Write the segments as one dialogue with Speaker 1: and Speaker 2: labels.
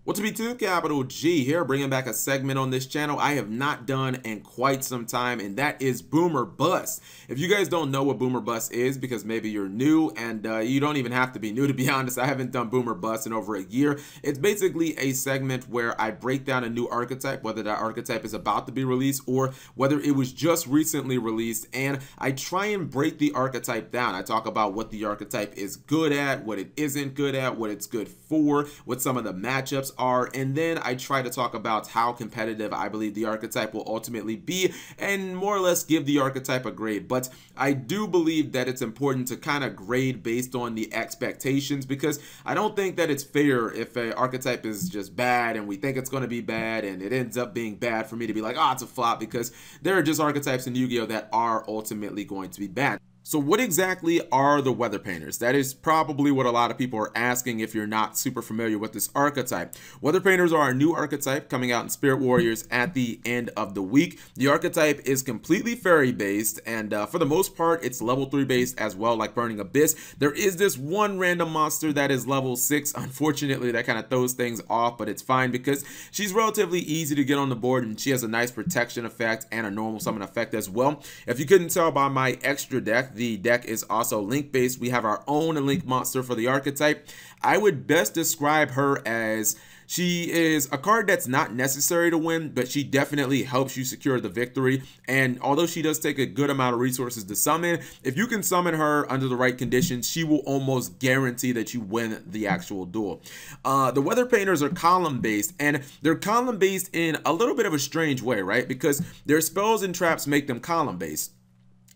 Speaker 1: What's up, YouTube? Capital G here, bringing back a segment on this channel I have not done in quite some time, and that is Boomer Bust. If you guys don't know what Boomer Bust is, because maybe you're new, and you don't even have to be new, to be honest. I haven't done Boomer Bust in over a year. It's basically a segment where I break down a new archetype, whether that archetype is about to be released or whether it was just recently released, and I try and break the archetype down. I talk about what the archetype is good at, what it isn't good at, what it's good for, what some of the matchups are, and then I try to talk about how competitive I believe the archetype will ultimately be, and more or less give the archetype a grade. But I do believe that it's important to kind of grade based on the expectations, because I don't think that it's fair if an archetype is just bad and we think it's going to be bad and it ends up being bad for me to be like, oh, it's a flop, because there are just archetypes in Yu-Gi-Oh that are ultimately going to be bad. So what exactly are the weather painters? That is probably what a lot of people are asking if you're not super familiar with this archetype. Weather painters are a new archetype coming out in Spirit Warriors at the end of the week. The archetype is completely fairy based, and for the most part it's level 3 based as well, like Burning Abyss. There is this one random monster that is level 6. Unfortunately, that kind of throws things off, but it's fine because she's relatively easy to get on the board and she has a nice protection effect and a normal summon effect as well. If you couldn't tell by my extra deck, the deck is also link based. We have our own link monster for the archetype. I would best describe her as she is a card that's not necessary to win, but she definitely helps you secure the victory. And although she does take a good amount of resources to summon, if you can summon her under the right conditions, she will almost guarantee that you win the actual duel. The weather painters are column based, and they're column based in a little bit of a strange way, right? Because their spells and traps make them column based.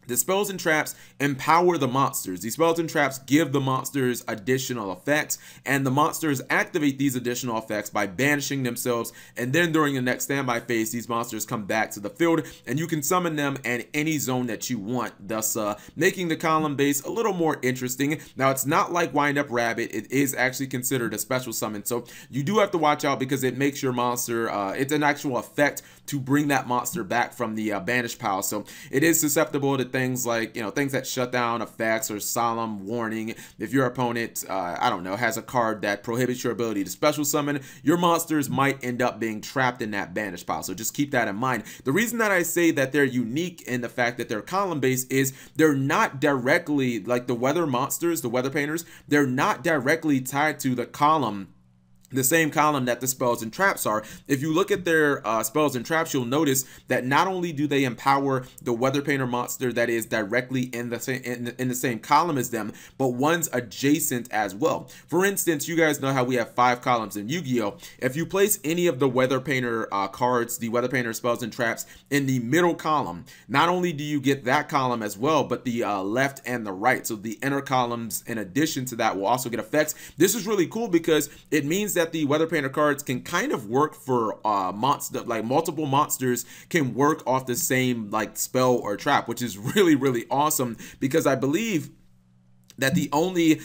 Speaker 1: The spells and traps empower the monsters. These spells and traps give the monsters additional effects, and the monsters activate these additional effects by banishing themselves, and then during the next standby phase, these monsters come back to the field, and you can summon them in any zone that you want, thus making the column base a little more interesting. Now, it's not like Wind Up Rabbit. It is actually considered a special summon, so you do have to watch out because it makes your monster, it's an actual effect to bring that monster back from the banish pile, so it is susceptible to things like, things that shut down effects or solemn warning. If your opponent, I don't know, has a card that prohibits your ability to special summon, your monsters might end up being trapped in that banish pile. So just keep that in mind. The reason that I say that they're unique in the fact that they're column based is they're not directly, like the weather monsters, the weather painters, they're not directly tied to the column, the same column that the spells and traps are. If you look at their spells and traps, you'll notice that not only do they empower the weather painter monster that is directly in the same column as them, but one's adjacent as well. For instance, you guys know how we have 5 columns in Yu-Gi-Oh! If you place any of the weather painter cards, the weather painter spells and traps, in the middle column, not only do you get that column as well, but the left and the right. So the inner columns, in addition to that, will also get effects. This is really cool because it means that the weather painter cards can kind of work for multiple monsters can work off the same spell or trap, which is really awesome, because I believe that the only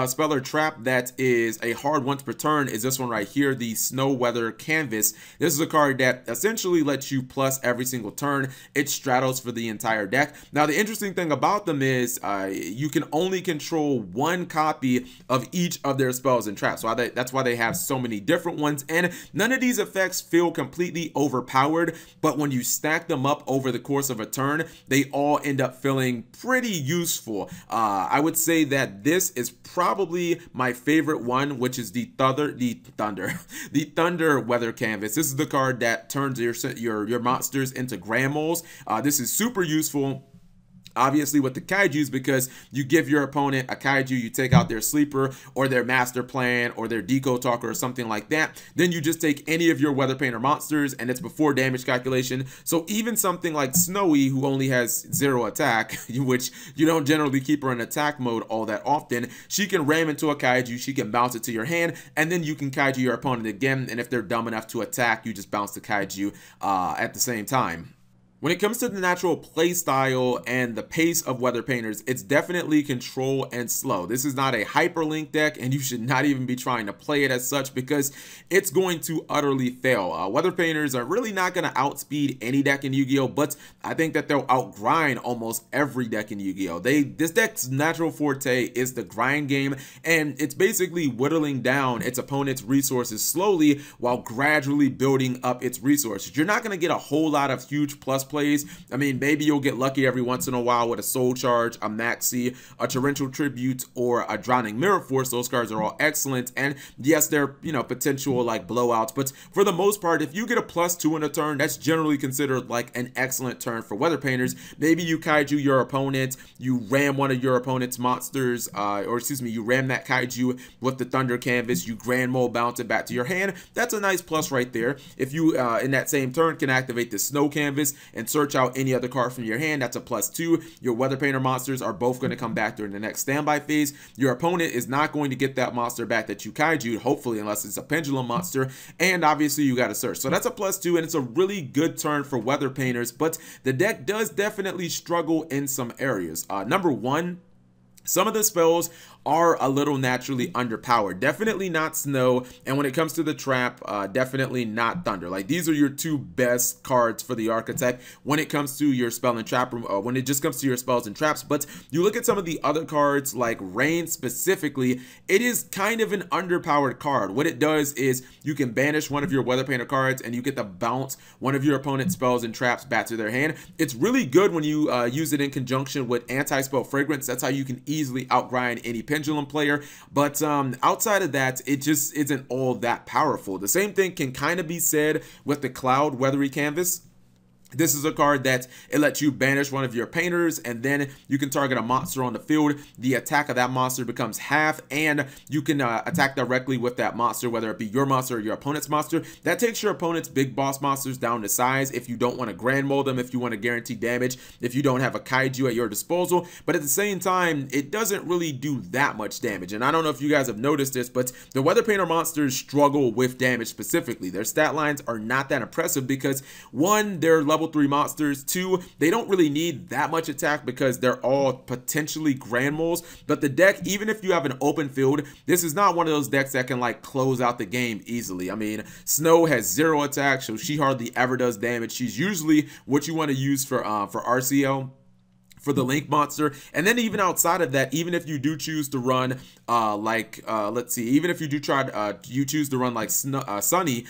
Speaker 1: spell or trap that is a hard once per turn is this one right here, the Snow Weather Canvas. This is a card that essentially lets you plus every single turn. It straddles for the entire deck. Now, the interesting thing about them is you can only control 1 copy of each of their spells and traps. So that's why they have so many different ones, and none of these effects feel completely overpowered, but when you stack them up over the course of a turn, they all end up feeling pretty useful. I would say that this is probably my favorite one, which is the Thunder Weather Canvas. This is the card that turns your monsters into grand moles. This is super useful, obviously, with the kaijus, because you give your opponent a kaiju, you take out their sleeper or their master plan or their deco talker or something like that, then you just take any of your weather painter monsters, and it's before damage calculation. So even something like Snowy, who only has 0 attack, which you don't generally keep her in attack mode all that often, she can ram into a kaiju, she can bounce it to your hand, and then you can kaiju your opponent again, and if they're dumb enough to attack, you just bounce the kaiju at the same time. When it comes to the natural play style and the pace of Weather Painters, it's definitely control and slow. This is not a hyperlink deck, and you should not even be trying to play it as such because it's going to utterly fail. Weather Painters are really not going to outspeed any deck in Yu-Gi-Oh, but I think that they'll outgrind almost every deck in Yu-Gi-Oh. This deck's natural forte is the grind game, and it's basically whittling down its opponent's resources slowly while gradually building up its resources. You're not going to get a whole lot of huge plus plays. I mean, maybe you'll get lucky every once in a while with a Soul Charge, a Maxi, a Torrential Tribute, or a Drowning Mirror Force. Those cards are all excellent, and yes, they're, you know, potential like blowouts, but for the most part, if you get a +2 in a turn, that's generally considered like an excellent turn for Weather Painters. Maybe you kaiju your opponent, you ram one of your opponent's monsters, you ram that kaiju with the Thunder Canvas, you Grand Mole bounce it back to your hand. That's a nice plus right there. If you, in that same turn, can activate the Snow Canvas and search out any other card from your hand, that's a +2. Your Weather Painter monsters are both going to come back during the next standby phase. Your opponent is not going to get that monster back that you kaiju, hopefully, unless it's a Pendulum monster, and obviously you got to search. So that's a +2, and it's a really good turn for Weather Painters, but the deck does definitely struggle in some areas. Number one, some of the spells are a little naturally underpowered. Definitely not Snow, and when it comes to the trap, definitely not Thunder. Like, these are your two best cards for the archetype when it comes to your spell and trap, when it just comes to your spells and traps. But you look at some of the other cards, like Rain specifically, it is kind of an underpowered card. What it does is you can banish one of your Weather Painter cards, and you get to bounce one of your opponent's spells and traps back to their hand. It's really good when you use it in conjunction with Anti-Spell Fragrance. That's how you can easily outgrind any Pendulum player, but outside of that, it just isn't all that powerful. The same thing can kind of be said with the Cloud Weathery Canvas. This is a card that it lets you banish one of your painters, and then you can target a monster on the field. The attack of that monster becomes half, and you can attack directly with that monster, whether it be your monster or your opponent's monster. That takes your opponent's big boss monsters down to size if you don't want to Grand Mold them, if you want to guarantee damage, if you don't have a kaiju at your disposal. But at the same time, it doesn't really do that much damage. And I don't know if you guys have noticed this, but the Weather Painter monsters struggle with damage specifically. Their stat lines are not that impressive because, one, they're level 3 monsters. 2, they don't really need that much attack because they're all potentially Grand Moles. But the deck, even if you have an open field, this is not one of those decks that can like close out the game easily. I mean, Snow has 0 attack, so she hardly ever does damage. She's usually what you want to use for RCL, for the Link monster. And then even outside of that, even if you do choose to run let's see, even if you do try you choose to run like Sunny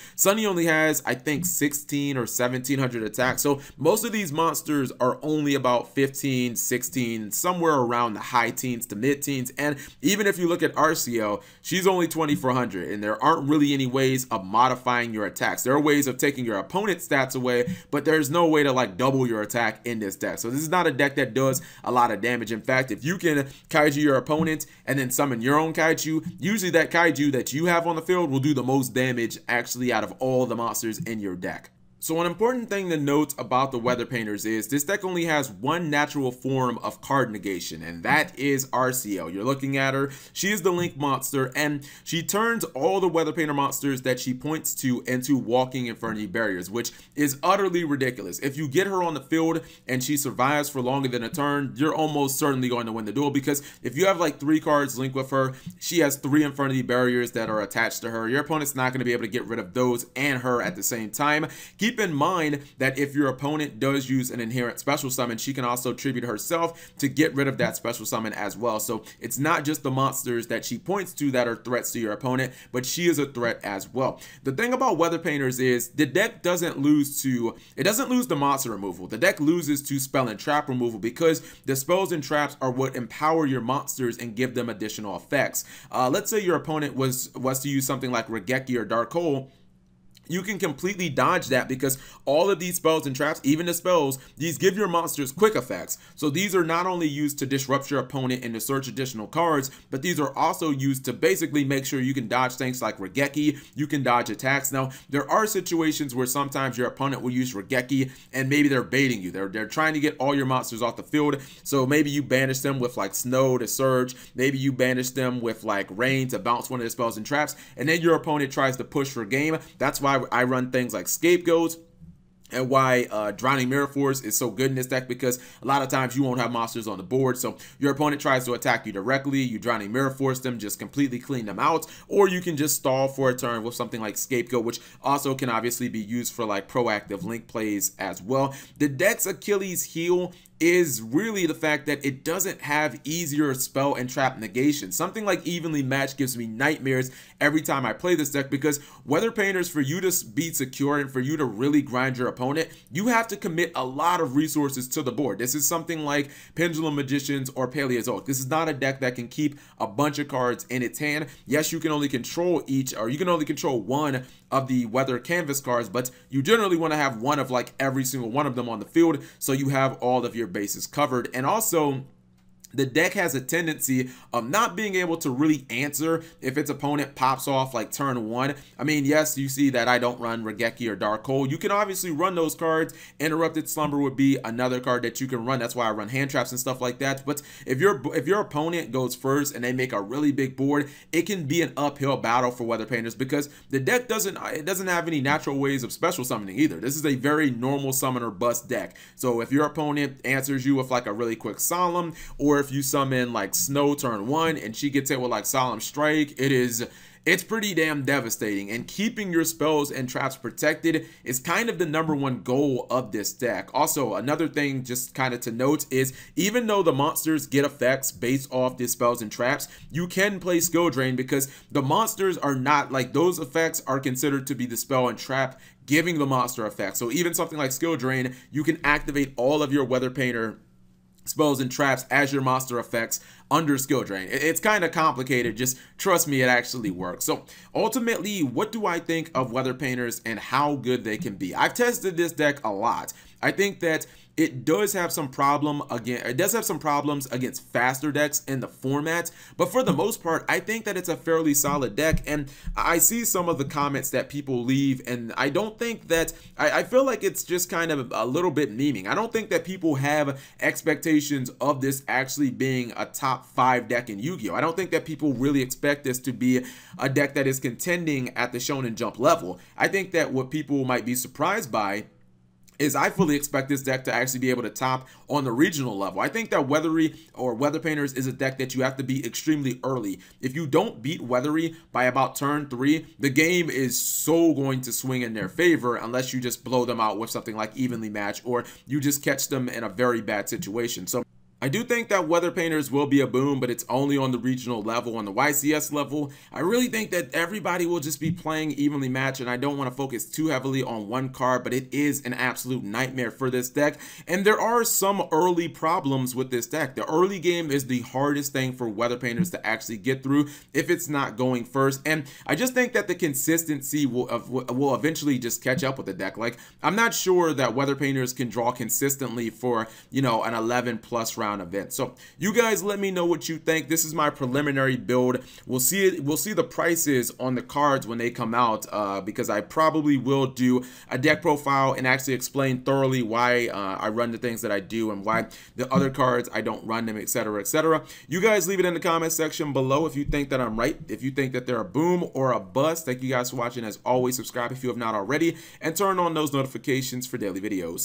Speaker 1: only has, I think, 16 or 1700 attack. So most of these monsters are only about 15, 16, somewhere around the high teens to mid-teens. And even if you look at RCL, she's only 2400, and there aren't really any ways of modifying your attacks. There are ways of taking your opponent's stats away, but there's no way to like double your attack in this deck. So this is not a deck that does a lot of damage. In fact, if you can kaiju your opponent and then summon your own kaiju, usually that kaiju that you have on the field will do the most damage actually out of all the monsters in your deck. So an important thing to note about the Weather Painters is this deck only has one natural form of card negation, and that is RCL. You're looking at her. She is the Link monster, and she turns all the Weather Painter monsters that she points to into walking Infernity barriers, which is utterly ridiculous. If you get her on the field and she survives for longer than a turn, you're almost certainly going to win the duel, because if you have like 3 cards linked with her, she has 3 Infernity barriers that are attached to her. Your opponent's not going to be able to get rid of those and her at the same time. Keep in mind that if your opponent does use an inherent special summon, she can also tribute herself to get rid of that special summon as well. So it's not just the monsters that she points to that are threats to your opponent, but she is a threat as well. The thing about Weather Painters is the deck doesn't lose to, it doesn't lose the monster removal. The deck loses to spell and trap removal, because the spells and traps are what empower your monsters and give them additional effects. Let's say your opponent was to use something like Regeki or Dark Hole. You can completely dodge that, because all of these spells and traps, even the spells, these give your monsters quick effects. So these are not only used to disrupt your opponent and to search additional cards, but these are also used to basically make sure you can dodge things like Regeki, you can dodge attacks. Now, there are situations where sometimes your opponent will use Regeki and maybe they're baiting you. They're trying to get all your monsters off the field. So maybe you banish them with like Snow to surge, maybe you banish them with like Rain to bounce one of the spells and traps, and then your opponent tries to push for game. That's why I run things like Scapegoats. and why Drowning Mirror Force is so good in this deck, because a lot of times you won't have monsters on the board, so your opponent tries to attack you directly, you Drowning Mirror Force them, just completely clean them out, or you can just stall for a turn with something like Scapegoat, which also can obviously be used for like proactive link plays as well. The deck's Achilles heel is really the fact that it doesn't have easier spell and trap negation. Something like Evenly Matched gives me nightmares every time I play this deck, because Weather Painters, for you to be secure and for you to really grind your opponent, you have to commit a lot of resources to the board. This is something like Pendulum Magicians or Paleozoic. This is not a deck that can keep a bunch of cards in its hand. Yes, you can only control each, or you can only control one of the Weather Canvas cards, but you generally want to have one of like every single one of them on the field, so you have all of your bases covered. And also, the deck has a tendency of not being able to really answer if its opponent pops off like turn one. I mean, yes, you see that I don't run Regeki or Dark Hole. You can obviously run those cards. Interrupted Slumber would be another card that you can run. That's why I run hand traps and stuff like that. But if your opponent goes first and they make a really big board, it can be an uphill battle for Weather Painters, because the deck doesn't have any natural ways of special summoning either. This is a very normal summoner bust deck. So if your opponent answers you with like a really quick Solemn, or if you summon like Snow turn one and she gets hit with like Solemn Strike, it's pretty damn devastating. And keeping your spells and traps protected is kind of the #1 goal of this deck. Also, another thing just kind of to note is, even though the monsters get effects based off the spells and traps, you can play Skill Drain, because the monsters are not like, those effects are considered to be the spell and trap giving the monster effect. So even something like Skill Drain, you can activate all of your Weather Painter spells and traps as your monster effects under Skill Drain. It's kind of complicated, just trust me, it actually works. So ultimately, what do I think of Weather Painters and how good they can be? I've tested this deck a lot. I think that it does have some problems against faster decks in the format, but for the most part, I think that it's a fairly solid deck. And I see some of the comments that people leave, and I don't think that, I feel like it's just kind of a little bit memeing. I don't think that people have expectations of this actually being a top 5 deck in Yu-Gi-Oh! I don't think that people really expect this to be a deck that is contending at the Shonen Jump level. I think that what people might be surprised by is I fully expect this deck to actually be able to top on the regional level. I think that Weathery or Weather Painters is a deck that you have to be extremely early. If you don't beat Weathery by about turn 3, the game is so going to swing in their favor, unless you just blow them out with something like Evenly Matched, or you just catch them in a very bad situation. So I do think that Weather Painters will be a boom, but it's only on the regional level. On the YCS level, I really think that everybody will just be playing Evenly Matched, and I don't want to focus too heavily on one card, but it is an absolute nightmare for this deck. And there are some early problems with this deck. The early game is the hardest thing for Weather Painters to actually get through if it's not going first. And I just think that the consistency will eventually just catch up with the deck. Like, I'm not sure that Weather Painters can draw consistently for, you know, an 11+ round event. So you guys let me know what you think. This is my preliminary build. We'll see the prices on the cards when they come out, because I probably will do a deck profile and actually explain thoroughly why I run the things that I do and why the other cards I don't run them, etc., etc. You guys leave it in the comment section below if you think that I'm right, if you think that they're a boom or a bust. Thank you guys for watching. As always, subscribe if you have not already, and turn on those notifications for daily videos.